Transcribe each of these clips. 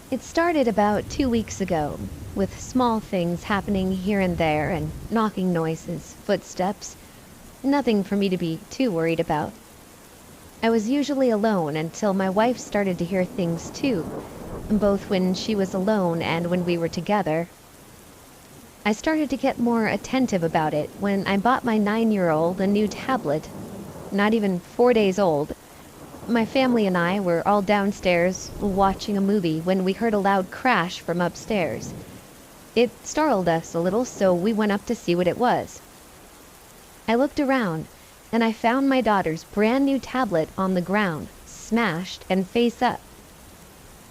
It started about 2 weeks ago, with small things happening here and there and knocking noises, footsteps, nothing for me to be too worried about. I was usually alone until my wife started to hear things too, both when she was alone and when we were together. I started to get more attentive about it when I bought my 9-year-old a new tablet, not even 4 days old. My family and I were all downstairs watching a movie when we heard a loud crash from upstairs. It startled us a little, so we went up to see what it was. I looked around, and I found my daughter's brand new tablet on the ground, smashed and face up.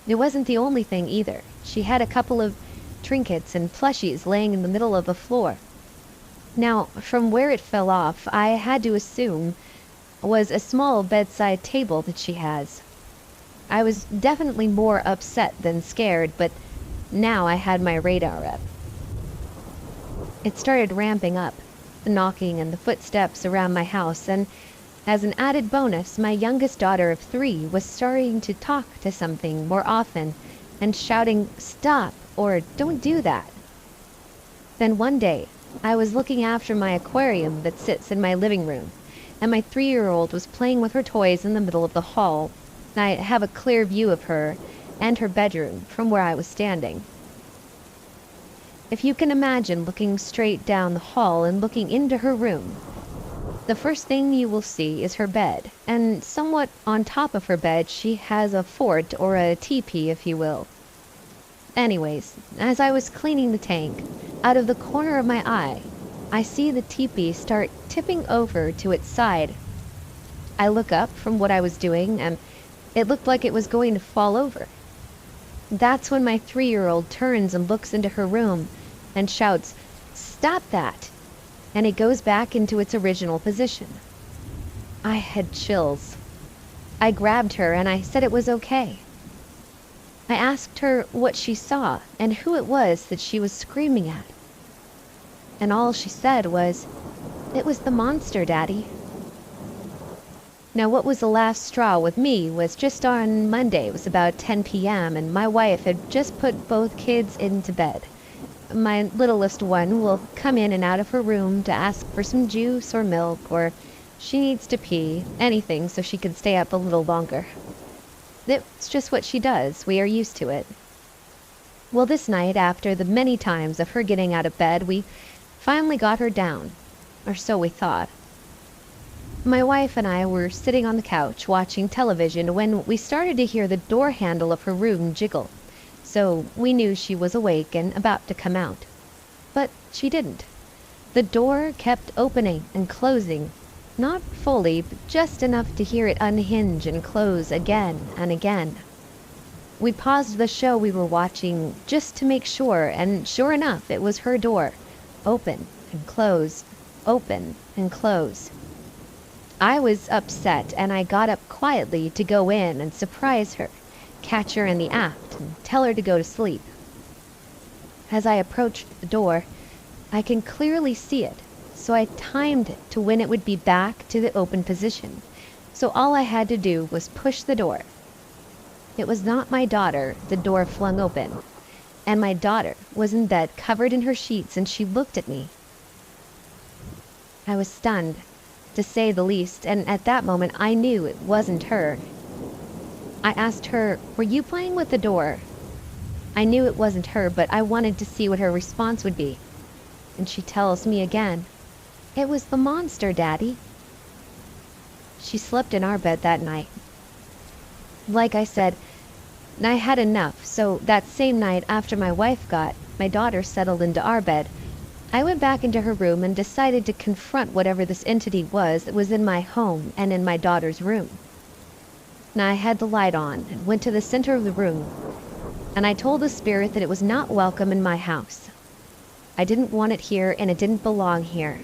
It wasn't the only thing either. She had a couple of trinkets and plushies laying in the middle of the floor. Now, from where it fell off, I had to assume was a small bedside table that she has. I was definitely more upset than scared, but now I had my radar up. It started ramping up, the knocking and the footsteps around my house, and as an added bonus, my youngest daughter of 3 was starting to talk to something more often and shouting, "Stop," or "Don't do that." Then one day, I was looking after my aquarium that sits in my living room, and my 3-year-old was playing with her toys in the middle of the hall. I have a clear view of her and her bedroom from where I was standing. If you can imagine looking straight down the hall and looking into her room, the first thing you will see is her bed, and somewhat on top of her bed she has a fort, or a teepee if you will. Anyways, as I was cleaning the tank, out of the corner of my eye, I see the teepee start tipping over to its side. I look up from what I was doing, and it looked like it was going to fall over. That's when my 3-year-old turns and looks into her room and shouts, "Stop that!" And it goes back into its original position. I had chills. I grabbed her and I said it was okay. I asked her what she saw and who it was that she was screaming at. And all she said was, "It was the monster, Daddy." Now, what was the last straw with me was just on Monday. It was about 10 p.m. and my wife had just put both kids into bed. My littlest one will come in and out of her room to ask for some juice or milk, or she needs to pee, anything so she can stay up a little longer. It's just what she does. We are used to it. Well, this night, after the many times of her getting out of bed, we finally got her down, or so we thought. My wife and I were sitting on the couch watching television when we started to hear the door handle of her room jiggle, so we knew she was awake and about to come out. But she didn't. The door kept opening and closing, not fully, but just enough to hear it unhinge and close again and again. We paused the show we were watching just to make sure, and sure enough, it was her door. Open and close, open and close. I was upset, and I got up quietly to go in and surprise her, catch her in the act, and tell her to go to sleep. As I approached the door, I can clearly see it, so I timed it to when it would be back to the open position, so all I had to do was push the door. It was not my daughter the door flung open, and my daughter was in bed covered in her sheets, and she looked at me. I was stunned, to say the least, and at that moment I knew it wasn't her. I asked her, "Were you playing with the door?" I knew it wasn't her, but I wanted to see what her response would be. And she tells me again, "It was the monster, Daddy." She slept in our bed that night. Like I said, I had enough, so that same night after my daughter settled into our bed, I went back into her room and decided to confront whatever this entity was that was in my home and in my daughter's room. Now, I had the light on and went to the center of the room, and I told the spirit that it was not welcome in my house. I didn't want it here, and it didn't belong here.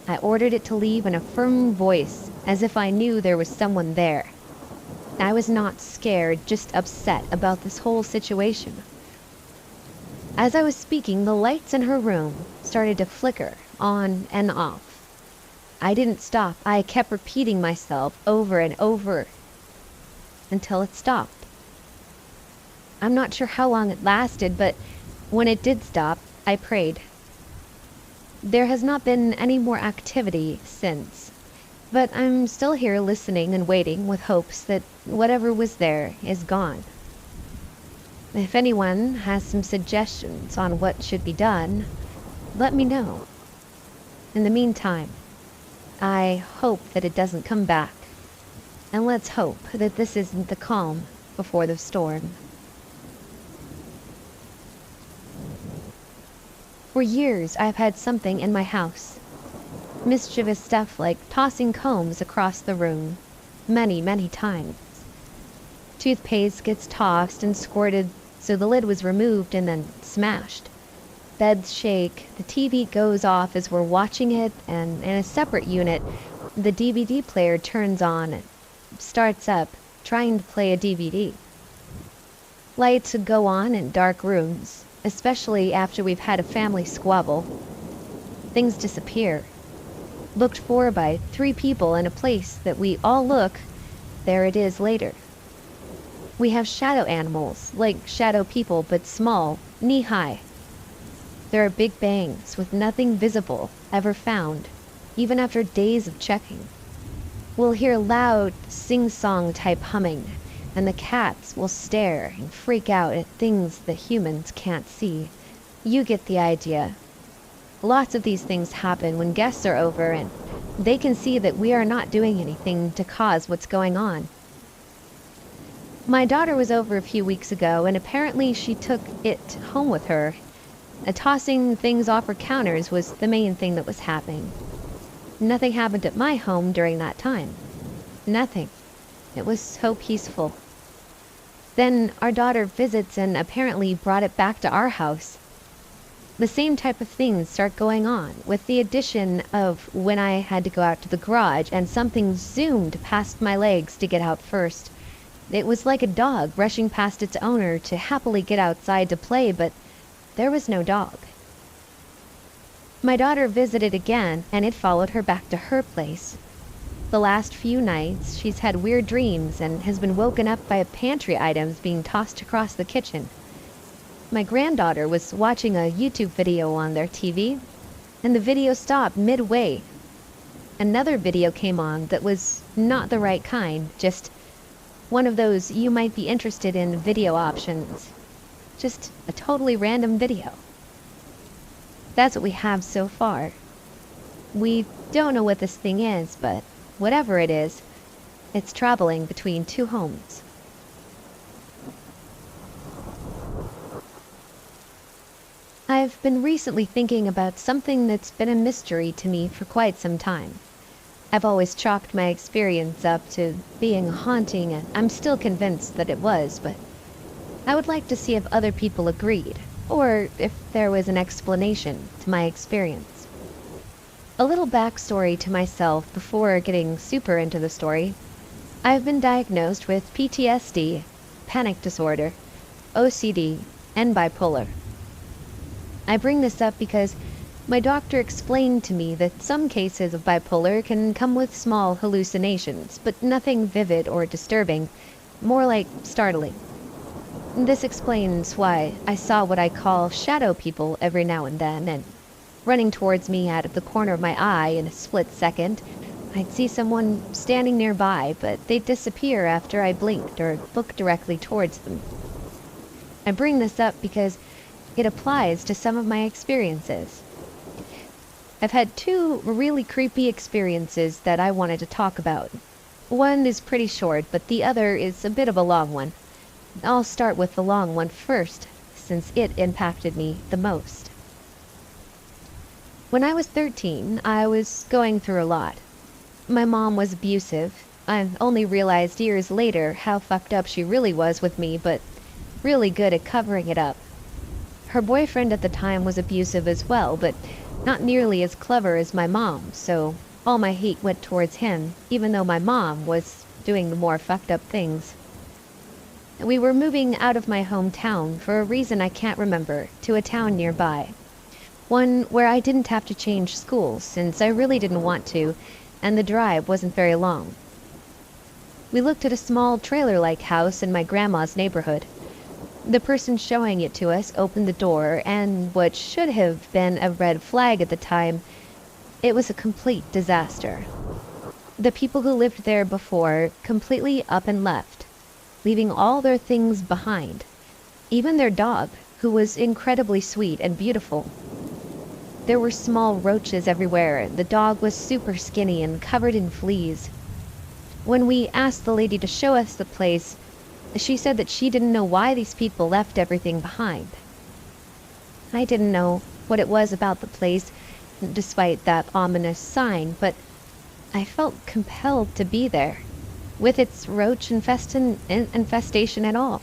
I ordered it to leave in a firm voice, as if I knew there was someone there. I was not scared, just upset about this whole situation. As I was speaking, the lights in her room started to flicker on and off. I didn't stop. I kept repeating myself over and over until it stopped. I'm not sure how long it lasted, but when it did stop, I prayed. There has not been any more activity since, but I'm still here listening and waiting with hopes that whatever was there is gone. If anyone has some suggestions on what should be done, let me know. In the meantime, I hope that it doesn't come back. And let's hope that this isn't the calm before the storm. For years, I've had something in my house. Mischievous stuff like tossing combs across the room. Many, many times. Toothpaste gets tossed and squirted, so the lid was removed and then smashed. Beds shake, the TV goes off as we're watching it, and in a separate unit, the DVD player turns on and starts up, trying to play a DVD. Lights go on in dark rooms, especially after we've had a family squabble. Things disappear. Looked for by 3 people in a place that we all look, there it is later. We have shadow animals, like shadow people but small, knee-high. There are big bangs with nothing visible ever found, even after days of checking. We'll hear loud, sing-song type humming, and the cats will stare and freak out at things that humans can't see. You get the idea. Lots of these things happen when guests are over and they can see that we are not doing anything to cause what's going on. My daughter was over a few weeks ago, and apparently she took it home with her. Tossing things off her counters was the main thing that was happening. Nothing happened at my home during that time. Nothing. It was so peaceful. Then our daughter visits and apparently brought it back to our house. The same type of things start going on, with the addition of when I had to go out to the garage and something zoomed past my legs to get out first. It was like a dog rushing past its owner to happily get outside to play, but there was no dog. My daughter visited again, and it followed her back to her place. The last few nights, she's had weird dreams and has been woken up by pantry items being tossed across the kitchen. My granddaughter was watching a YouTube video on their TV, and the video stopped midway. Another video came on that was not the right kind, just one of those you might be interested in video options. Just a totally random video. That's what we have so far. We don't know what this thing is, but whatever it is, it's traveling between 2 homes. I've been recently thinking about something that's been a mystery to me for quite some time. I've always chalked my experience up to being a haunting, and I'm still convinced that it was, but I would like to see if other people agreed, or if there was an explanation to my experience. A little backstory to myself before getting super into the story. I've been diagnosed with PTSD, panic disorder, OCD, and bipolar. I bring this up because my doctor explained to me that some cases of bipolar can come with small hallucinations, but nothing vivid or disturbing, more like startling. This explains why I saw what I call shadow people every now and then, and running towards me out of the corner of my eye in a split second, I'd see someone standing nearby, but they'd disappear after I blinked or looked directly towards them. I bring this up because it applies to some of my experiences. I've had 2 really creepy experiences that I wanted to talk about. One is pretty short, but the other is a bit of a long one. I'll start with the long one first, since it impacted me the most. When I was 13, I was going through a lot. My mom was abusive. I only realized years later how fucked up she really was with me, but really good at covering it up. Her boyfriend at the time was abusive as well, but not nearly as clever as my mom, so all my hate went towards him, even though my mom was doing the more fucked up things. We were moving out of my hometown for a reason I can't remember, to a town nearby. One where I didn't have to change schools, since I really didn't want to, and the drive wasn't very long. We looked at a small trailer-like house in my grandma's neighborhood. The person showing it to us opened the door, and what should have been a red flag at the time, it was a complete disaster. The people who lived there before completely up and left, leaving all their things behind, even their dog, who was incredibly sweet and beautiful. There were small roaches everywhere. The dog was super skinny and covered in fleas. When we asked the lady to show us the place, she said that she didn't know why these people left everything behind. I didn't know what it was about the place, despite that ominous sign, but I felt compelled to be there, with its roach infestation and all.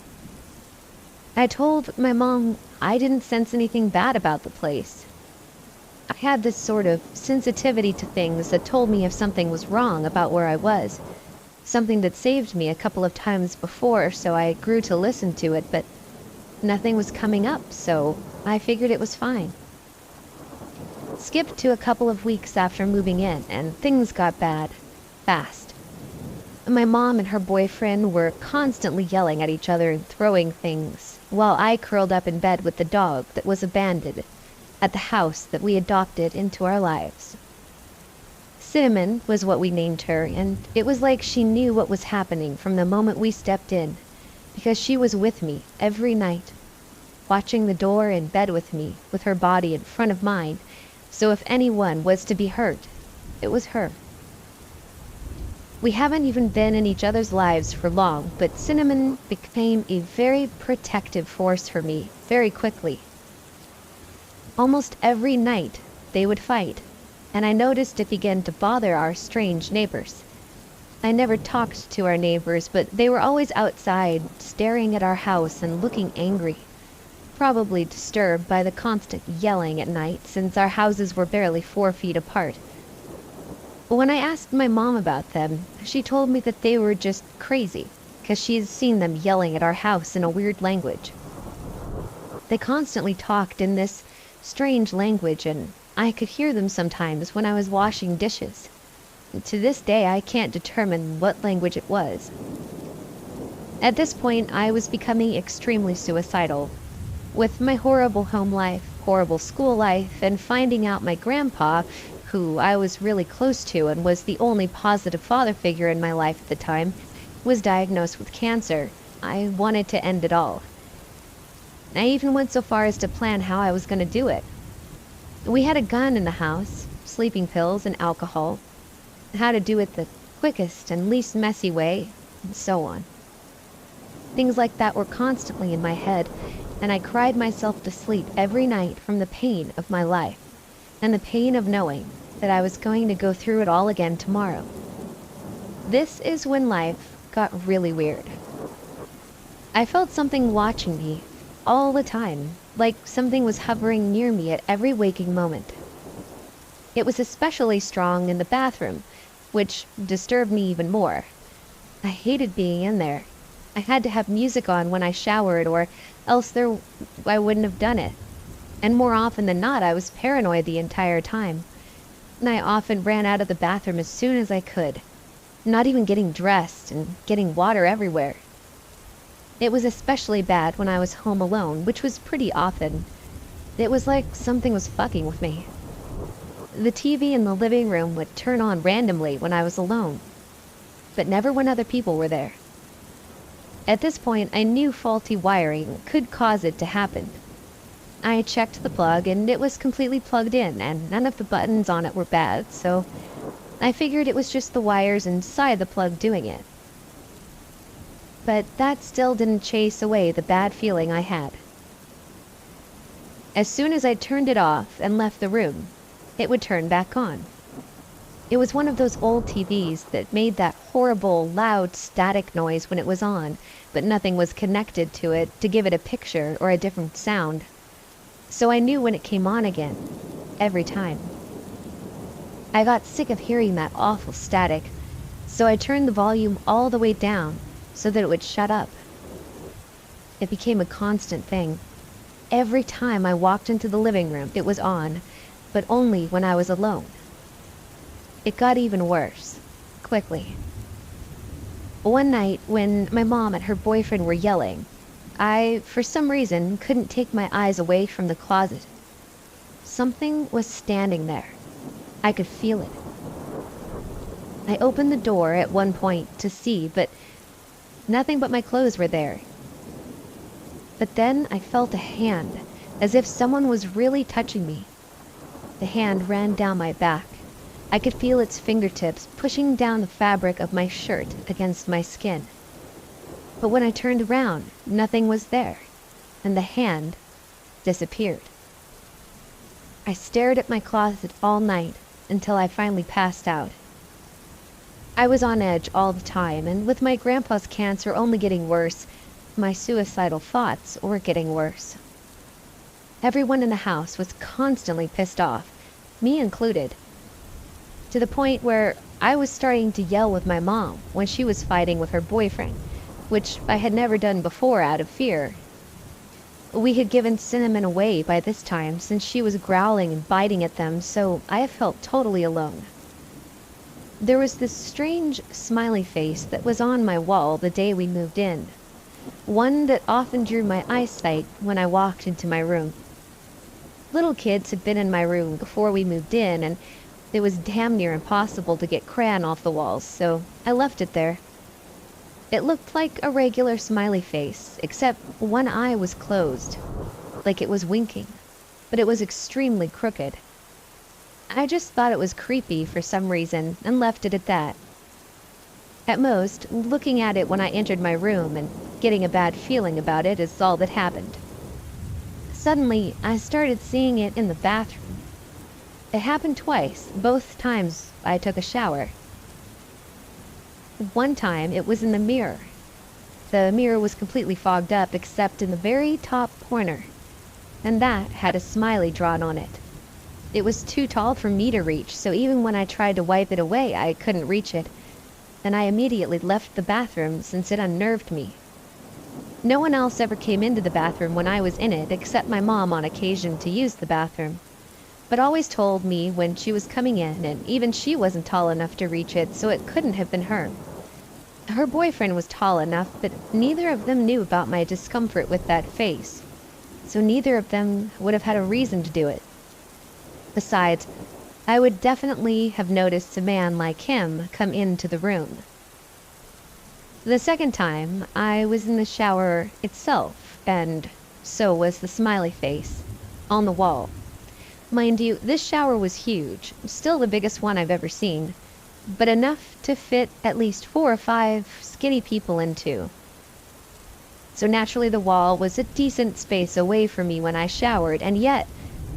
I told my mom I didn't sense anything bad about the place. I had this sort of sensitivity to things that told me if something was wrong about where I was, something that saved me a couple of times before, so I grew to listen to it, but nothing was coming up, so I figured it was fine. Skip to a couple of weeks after moving in, and things got bad, fast. My mom and her boyfriend were constantly yelling at each other and throwing things, while I curled up in bed with the dog that was abandoned at the house that we adopted into our lives. Cinnamon was what we named her, and it was like she knew what was happening from the moment we stepped in, because she was with me every night, watching the door in bed with me, with her body in front of mine, so if anyone was to be hurt, it was her. We haven't even been in each other's lives for long, but Cinnamon became a very protective force for me very quickly. Almost every night they would fight, and I noticed it began to bother our strange neighbors. I never talked to our neighbors, but they were always outside, staring at our house and looking angry, probably disturbed by the constant yelling at night, since our houses were barely 4 feet apart. When I asked my mom about them, she told me that they were just crazy, because she had seen them yelling at our house in a weird language. They constantly talked in this strange language, and I could hear them sometimes when I was washing dishes. To this day, I can't determine what language it was. At this point, I was becoming extremely suicidal. With my horrible home life, horrible school life, and finding out my grandpa, who I was really close to and was the only positive father figure in my life at the time, was diagnosed with cancer, I wanted to end it all. I even went so far as to plan how I was going to do it. We had a gun in the house, sleeping pills, and alcohol, how to do it the quickest and least messy way, and so on. Things like that were constantly in my head, and I cried myself to sleep every night from the pain of my life, and the pain of knowing that I was going to go through it all again tomorrow. This is when life got really weird. I felt something watching me all the time, like something was hovering near me at every waking moment. It was especially strong in the bathroom, which disturbed me even more. I hated being in there. I had to have music on when I showered, or else I wouldn't have done it. And more often than not, I was paranoid the entire time. And I often ran out of the bathroom as soon as I could, not even getting dressed and getting water everywhere. It was especially bad when I was home alone, which was pretty often. It was like something was fucking with me. The TV in the living room would turn on randomly when I was alone, but never when other people were there. At this point, I knew faulty wiring could cause it to happen. I checked the plug, and it was completely plugged in, and none of the buttons on it were bad, so I figured it was just the wires inside the plug doing it. But that still didn't chase away the bad feeling I had. As soon as I turned it off and left the room, it would turn back on. It was one of those old TVs that made that horrible, loud, static noise when it was on, but nothing was connected to it to give it a picture or a different sound. So I knew when it came on again, every time. I got sick of hearing that awful static, so I turned the volume all the way down so that it would shut up. It became a constant thing. Every time I walked into the living room, it was on, but only when I was alone. It got even worse, quickly. One night, when my mom and her boyfriend were yelling, I, for some reason, couldn't take my eyes away from the closet. Something was standing there. I could feel it. I opened the door at one point to see, but nothing but my clothes were there. But then I felt a hand, as if someone was really touching me. The hand ran down my back. I could feel its fingertips pushing down the fabric of my shirt against my skin. But when I turned around, nothing was there, and the hand disappeared. I stared at my closet all night until I finally passed out. I was on edge all the time, and with my grandpa's cancer only getting worse, my suicidal thoughts were getting worse. Everyone in the house was constantly pissed off, me included, to the point where I was starting to yell with my mom when she was fighting with her boyfriend, which I had never done before out of fear. We had given Cinnamon away by this time since she was growling and biting at them, so I felt totally alone. There was this strange smiley face that was on my wall the day we moved in, one that often drew my eyesight when I walked into my room. Little kids had been in my room before we moved in, and it was damn near impossible to get crayon off the walls, so I left it there. It looked like a regular smiley face, except one eye was closed, like it was winking, but it was extremely crooked. I just thought it was creepy for some reason and left it at that. At most, looking at it when I entered my room and getting a bad feeling about it is all that happened. Suddenly, I started seeing it in the bathroom. It happened twice, both times I took a shower. One time, it was in the mirror. The mirror was completely fogged up except in the very top corner, and that had a smiley drawn on it. It was too tall for me to reach, so even when I tried to wipe it away, I couldn't reach it, and I immediately left the bathroom since it unnerved me. No one else ever came into the bathroom when I was in it, except my mom on occasion to use the bathroom, but always told me when she was coming in, and even she wasn't tall enough to reach it, so it couldn't have been her. Her boyfriend was tall enough, but neither of them knew about my discomfort with that face, so neither of them would have had a reason to do it. Besides, I would definitely have noticed a man like him come into the room. The second time, I was in the shower itself, and so was the smiley face, on the wall. Mind you, this shower was huge, still the biggest one I've ever seen, but enough to fit at least 4 or 5 skinny people into. So naturally the wall was a decent space away from me when I showered, and yet,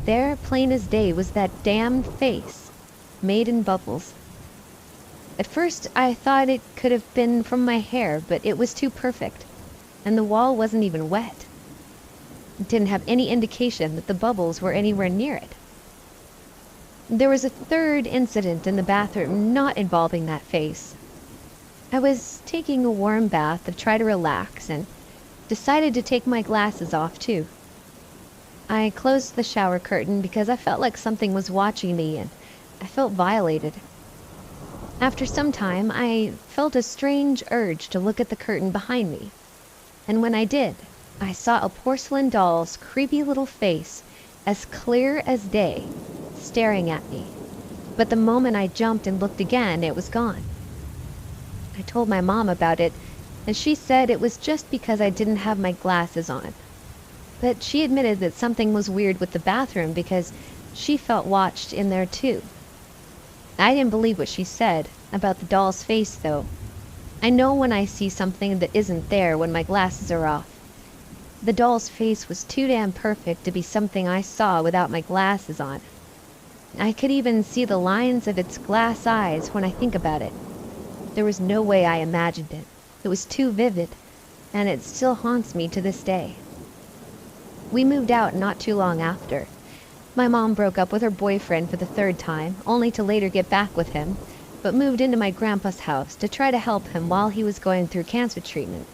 there, plain as day, was that damned face, made in bubbles. At first, I thought it could have been from my hair, but it was too perfect, and the wall wasn't even wet. It didn't have any indication that the bubbles were anywhere near it. There was a third incident in the bathroom not involving that face. I was taking a warm bath to try to relax, and decided to take my glasses off too. I closed the shower curtain because I felt like something was watching me, and I felt violated. After some time, I felt a strange urge to look at the curtain behind me, and when I did, I saw a porcelain doll's creepy little face, as clear as day, staring at me. But the moment I jumped and looked again, it was gone. I told my mom about it, and she said it was just because I didn't have my glasses on. But she admitted that something was weird with the bathroom because she felt watched in there too. I didn't believe what she said about the doll's face, though. I know when I see something that isn't there when my glasses are off. The doll's face was too damn perfect to be something I saw without my glasses on. I could even see the lines of its glass eyes when I think about it. There was no way I imagined it. It was too vivid, and it still haunts me to this day. We moved out not too long after. My mom broke up with her boyfriend for the 3rd time, only to later get back with him, but moved into my grandpa's house to try to help him while he was going through cancer treatment.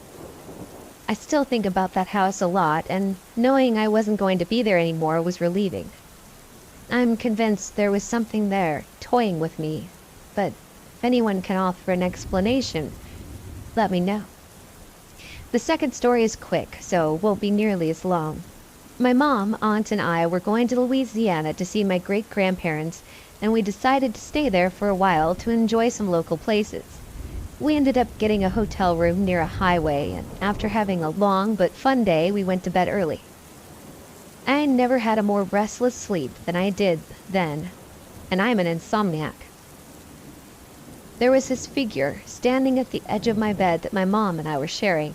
I still think about that house a lot, and knowing I wasn't going to be there anymore was relieving. I'm convinced there was something there, toying with me, but if anyone can offer an explanation, let me know. The second story is quick, so won't be nearly as long. My mom, aunt, and I were going to Louisiana to see my great-grandparents, and we decided to stay there for a while to enjoy some local places. We ended up getting a hotel room near a highway, and after having a long but fun day, we went to bed early. I never had a more restless sleep than I did then, and I'm an insomniac. There was this figure standing at the edge of my bed that my mom and I were sharing.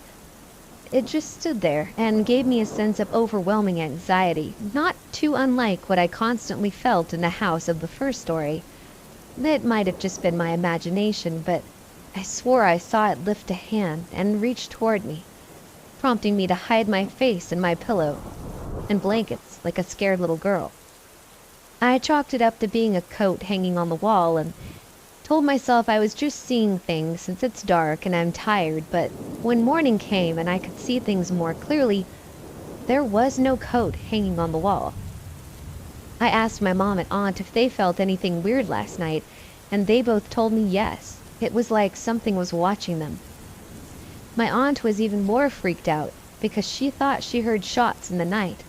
It just stood there and gave me a sense of overwhelming anxiety, not too unlike what I constantly felt in the house of the first story. It might have just been my imagination, but I swore I saw it lift a hand and reach toward me, prompting me to hide my face in my pillow and blankets like a scared little girl. I chalked it up to being a coat hanging on the wall and told myself I was just seeing things since it's dark and I'm tired, but when morning came and I could see things more clearly, there was no coat hanging on the wall. I asked my mom and aunt if they felt anything weird last night, and they both told me yes. It was like something was watching them. My aunt was even more freaked out because she thought she heard shots in the night.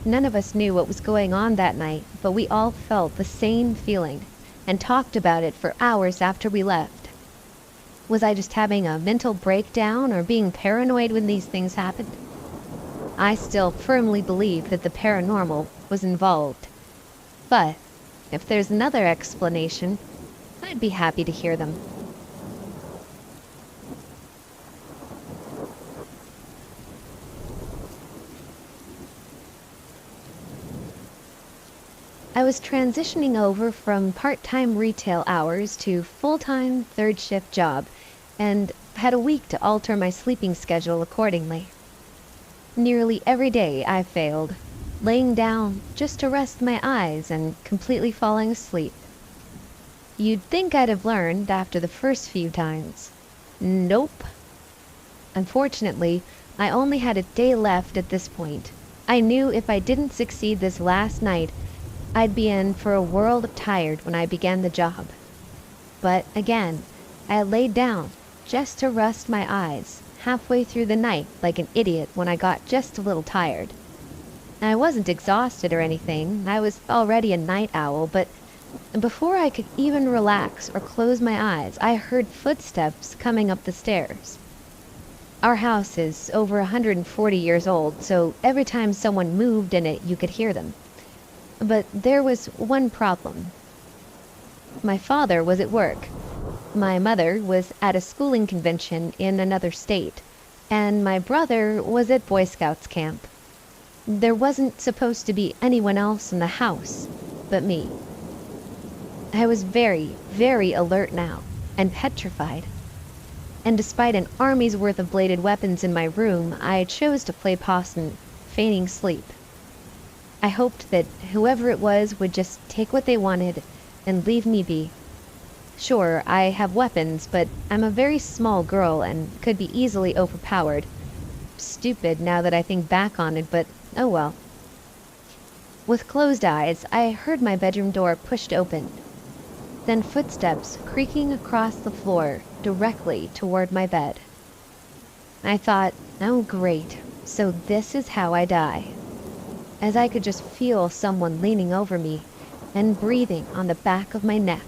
None of us knew what was going on that night, but we all felt the same feeling and talked about it for hours after we left. Was I just having a mental breakdown or being paranoid when these things happened? I still firmly believe that the paranormal was involved. But if there's another explanation, I'd be happy to hear them. I was transitioning over from part-time retail hours to full-time third-shift job, and had a week to alter my sleeping schedule accordingly. Nearly every day I failed, laying down just to rest my eyes and completely falling asleep. You'd think I'd have learned after the first few times. Nope. Unfortunately, I only had a day left at this point. I knew if I didn't succeed this last night, I'd be in for a world of tired when I began the job. But again, I laid down just to rest my eyes halfway through the night like an idiot when I got just a little tired. I wasn't exhausted or anything. I was already a night owl, but before I could even relax or close my eyes, I heard footsteps coming up the stairs. Our house is over 140 years old, so every time someone moved in it, you could hear them. But there was one problem. My father was at work. My mother was at a schooling convention in another state, and my brother was at Boy Scouts camp. There wasn't supposed to be anyone else in the house but me. I was very, very alert now, and petrified. And despite an army's worth of bladed weapons in my room, I chose to play possum, feigning sleep. I hoped that whoever it was would just take what they wanted and leave me be. Sure, I have weapons, but I'm a very small girl and could be easily overpowered. Stupid now that I think back on it, but oh well. With closed eyes, I heard my bedroom door pushed open. Then footsteps creaking across the floor directly toward my bed. I thought, oh great, so this is how I die. As I could just feel someone leaning over me and breathing on the back of my neck.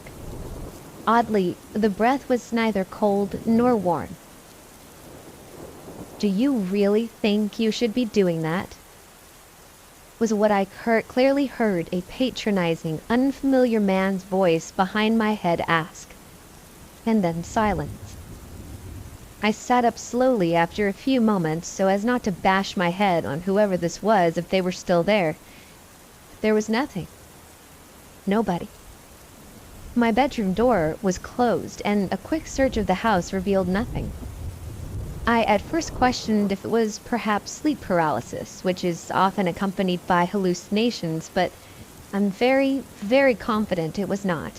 Oddly, the breath was neither cold nor warm. "Do you really think you should be doing that?" was what I clearly heard a patronizing, unfamiliar man's voice behind my head ask. And then silence. I sat up slowly after a few moments so as not to bash my head on whoever this was if they were still there. There was nothing. Nobody. My bedroom door was closed, and a quick search of the house revealed nothing. I at first questioned if it was perhaps sleep paralysis, which is often accompanied by hallucinations, but I'm very, very confident it was not.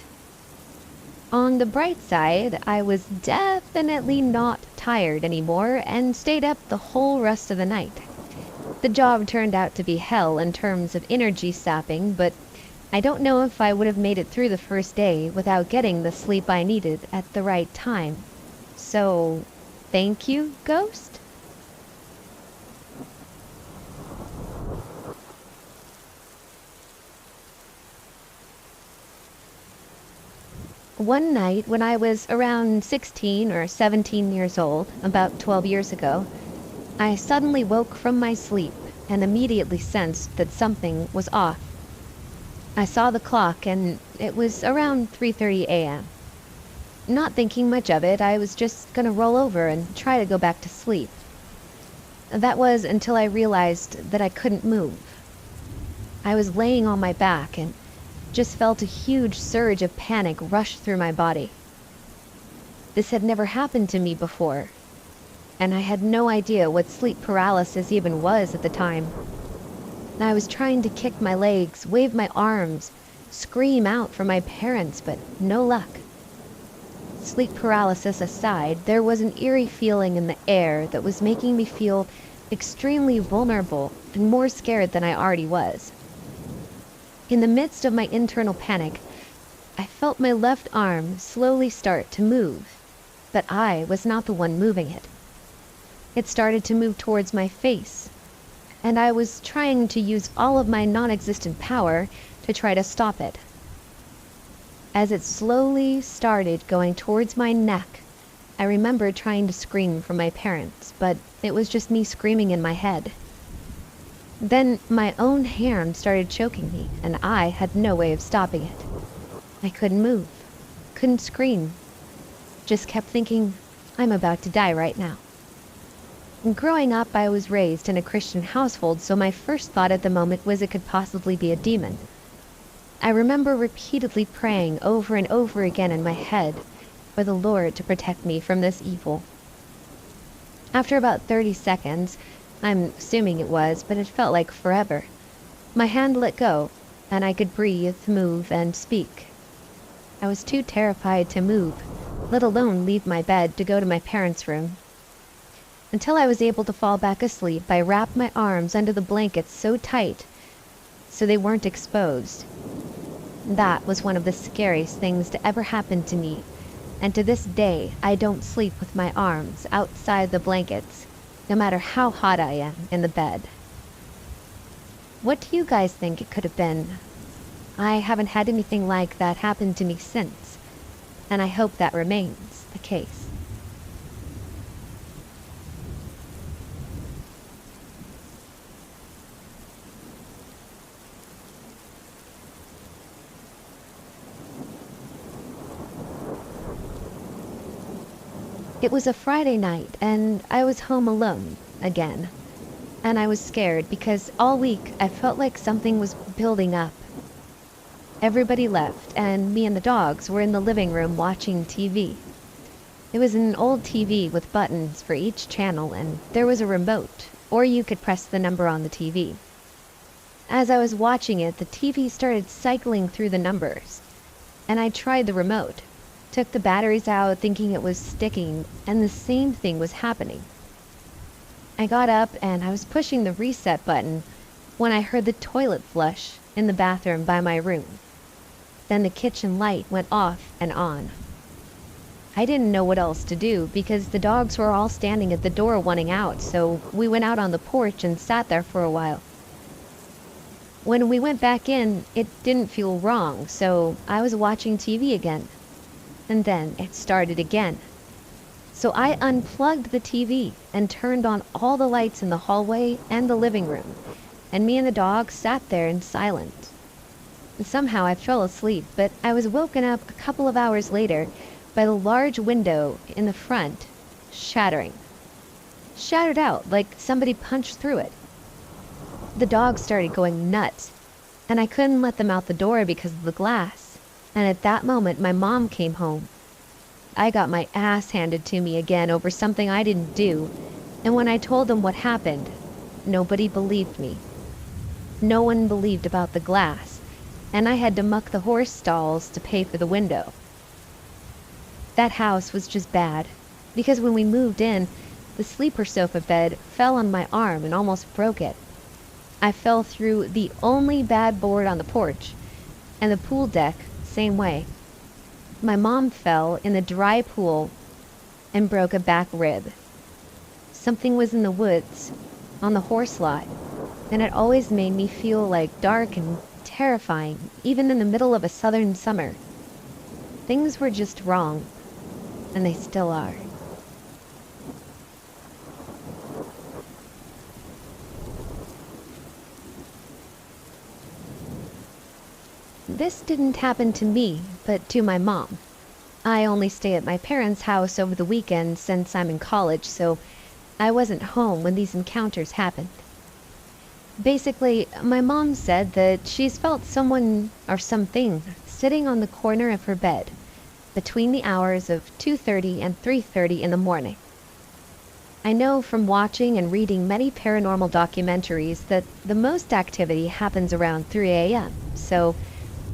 On the bright side, I was definitely not tired anymore and stayed up the whole rest of the night. The job turned out to be hell in terms of energy sapping, but I don't know if I would have made it through the first day without getting the sleep I needed at the right time. So, Thank you, ghost? One night when I was around 16 or 17 years old, about 12 years ago, I suddenly woke from my sleep and immediately sensed that something was off. I saw the clock and it was around 3:30 a.m. Not thinking much of it, I was just gonna roll over and try to go back to sleep. That was until I realized that I couldn't move. I was laying on my back and just felt a huge surge of panic rush through my body. This had never happened to me before, and I had no idea what sleep paralysis even was at the time. I was trying to kick my legs, wave my arms, scream out for my parents, but no luck. Sleep paralysis aside, there was an eerie feeling in the air that was making me feel extremely vulnerable and more scared than I already was. In the midst of my internal panic, I felt my left arm slowly start to move, but I was not the one moving it. It started to move towards my face, and I was trying to use all of my non-existent power to try to stop it. As it slowly started going towards my neck, I remember trying to scream for my parents, but it was just me screaming in my head. Then my own hand started choking me, and I had no way of stopping it. I couldn't move, couldn't scream, just kept thinking, I'm about to die right now. Growing up, I was raised in a Christian household, so my first thought at the moment was it could possibly be a demon. I remember repeatedly praying over and over again in my head for the Lord to protect me from this evil. After about 30 seconds, I'm assuming it was, but it felt like forever, my hand let go, and I could breathe, move, and speak. I was too terrified to move, let alone leave my bed to go to my parents' room. Until I was able to fall back asleep, I wrapped my arms under the blankets so tight so they weren't exposed. That was one of the scariest things to ever happen to me, and to this day I don't sleep with my arms outside the blankets, no matter how hot I am in the bed. What do you guys think it could have been? I haven't had anything like that happen to me since, and I hope that remains the case. It was a Friday night, and I was home alone, again. And I was scared because all week I felt like something was building up. Everybody left, and me and the dogs were in the living room watching TV. It was an old TV with buttons for each channel, and there was a remote, or you could press the number on the TV. As I was watching it, the TV started cycling through the numbers, and I tried the remote. Took the batteries out thinking it was sticking, and the same thing was happening. I got up and I was pushing the reset button when I heard the toilet flush in the bathroom by my room. Then the kitchen light went off and on. I didn't know what else to do because the dogs were all standing at the door wanting out, so we went out on the porch and sat there for a while. When we went back in, it didn't feel wrong, so I was watching TV again. And then it started again. So I unplugged the TV and turned on all the lights in the hallway and the living room, and me and the dog sat there in silence. And somehow I fell asleep, but I was woken up a couple of hours later by the large window in the front shattering. Shattered out like somebody punched through it. The dogs started going nuts, and I couldn't let them out the door because of the glass. And at that moment, my mom came home. I got my ass handed to me again over something I didn't do, and when I told them what happened, nobody believed me. No one believed about the glass, and I had to muck the horse stalls to pay for the window. That house was just bad, because when we moved in, the sleeper sofa bed fell on my arm and almost broke it. I fell through the only bad board on the porch, and the pool deck same way. My mom fell in the dry pool and broke a back rib. Something was in the woods, on the horse lot, and it always made me feel like dark and terrifying, even in the middle of a southern summer. Things were just wrong, and they still are. This didn't happen to me, but to my mom. I only stay at my parents' house over the weekend since I'm in college, so I wasn't home when these encounters happened. Basically, my mom said that she's felt someone or something sitting on the corner of her bed between the hours of 2:30 and 3:30 in the morning. I know from watching and reading many paranormal documentaries that the most activity happens around 3 a.m., so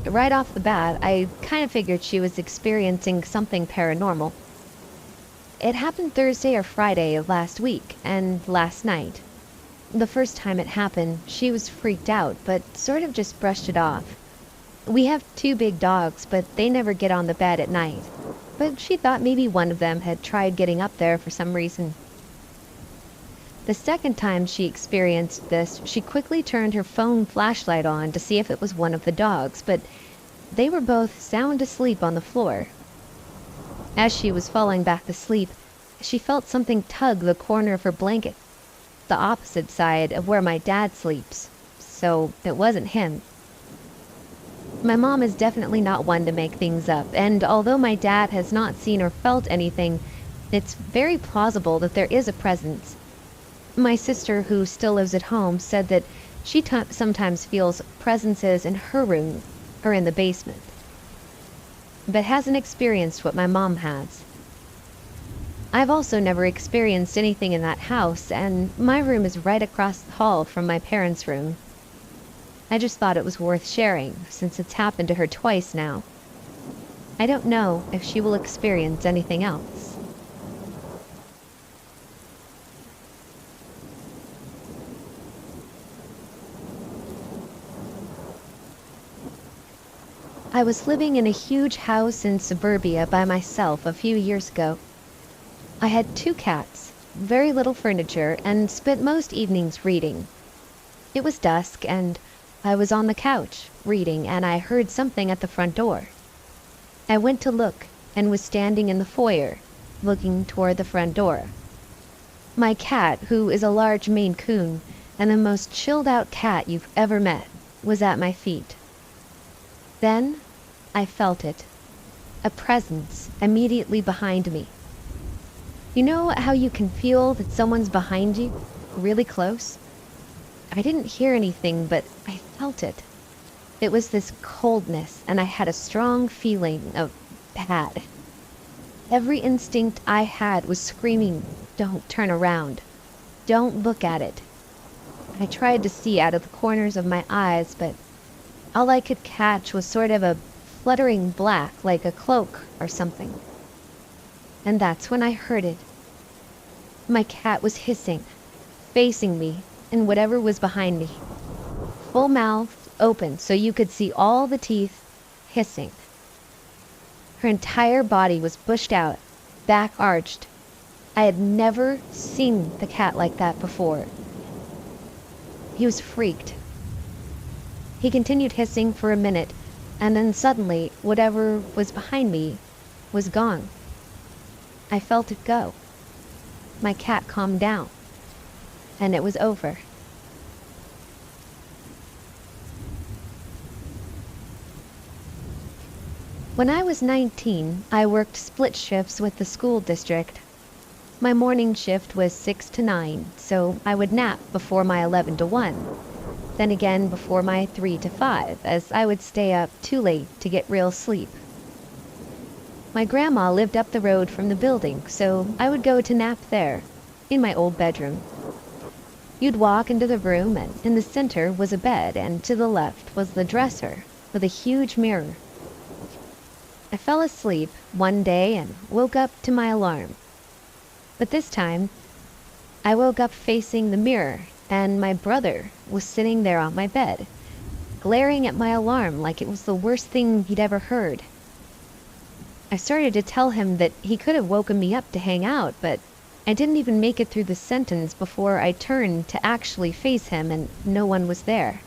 right off the bat, I kind of figured she was experiencing something paranormal. It happened Thursday or Friday of last week, and last night. The first time it happened, she was freaked out, but sort of just brushed it off. We have 2 big dogs, but they never get on the bed at night. But she thought maybe one of them had tried getting up there for some reason. The second time she experienced this, she quickly turned her phone flashlight on to see if it was one of the dogs, but they were both sound asleep on the floor. As she was falling back to sleep, she felt something tug the corner of her blanket, the opposite side of where my dad sleeps, so it wasn't him. My mom is definitely not one to make things up, and although my dad has not seen or felt anything, it's very plausible that there is a presence. My sister, who still lives at home, said that she sometimes feels presences in her room or in the basement, but hasn't experienced what my mom has. I've also never experienced anything in that house, and my room is right across the hall from my parents' room. I just thought it was worth sharing, since it's happened to her twice now. I don't know if she will experience anything else. I was living in a huge house in suburbia by myself a few years ago. I had 2 cats, very little furniture, and spent most evenings reading. It was dusk, and I was on the couch, reading, and I heard something at the front door. I went to look, and was standing in the foyer, looking toward the front door. My cat, who is a large Maine Coon, and the most chilled-out cat you've ever met, was at my feet. Then, I felt it. A presence immediately behind me. You know how you can feel that someone's behind you, really close? I didn't hear anything, but I felt it. It was this coldness, and I had a strong feeling of bad. Every instinct I had was screaming, "Don't turn around. Don't look at it." I tried to see out of the corners of my eyes, but all I could catch was sort of a fluttering black, like a cloak or something. And that's when I heard it. My cat was hissing, facing me, and whatever was behind me. Full mouth, open so you could see all the teeth, hissing. Her entire body was bushed out, back arched. I had never seen the cat like that before. He was freaked. He continued hissing for a minute, and then suddenly, whatever was behind me was gone. I felt it go. My cat calmed down, and it was over. When I was 19, I worked split shifts with the school district. My morning shift was 6 to 9, so I would nap before my 11 to 1. Then again before my 3 to 5, as I would stay up too late to get real sleep. My grandma lived up the road from the building, so I would go to nap there, in my old bedroom. You'd walk into the room, and in the center was a bed, and to the left was the dresser, with a huge mirror. I fell asleep one day and woke up to my alarm. But this time, I woke up facing the mirror, and my brother was sitting there on my bed, glaring at my alarm like it was the worst thing he'd ever heard. I started to tell him that he could have woken me up to hang out, but I didn't even make it through the sentence before I turned to actually face him and no one was there.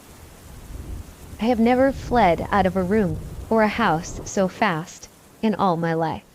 I have never fled out of a room or a house so fast in all my life.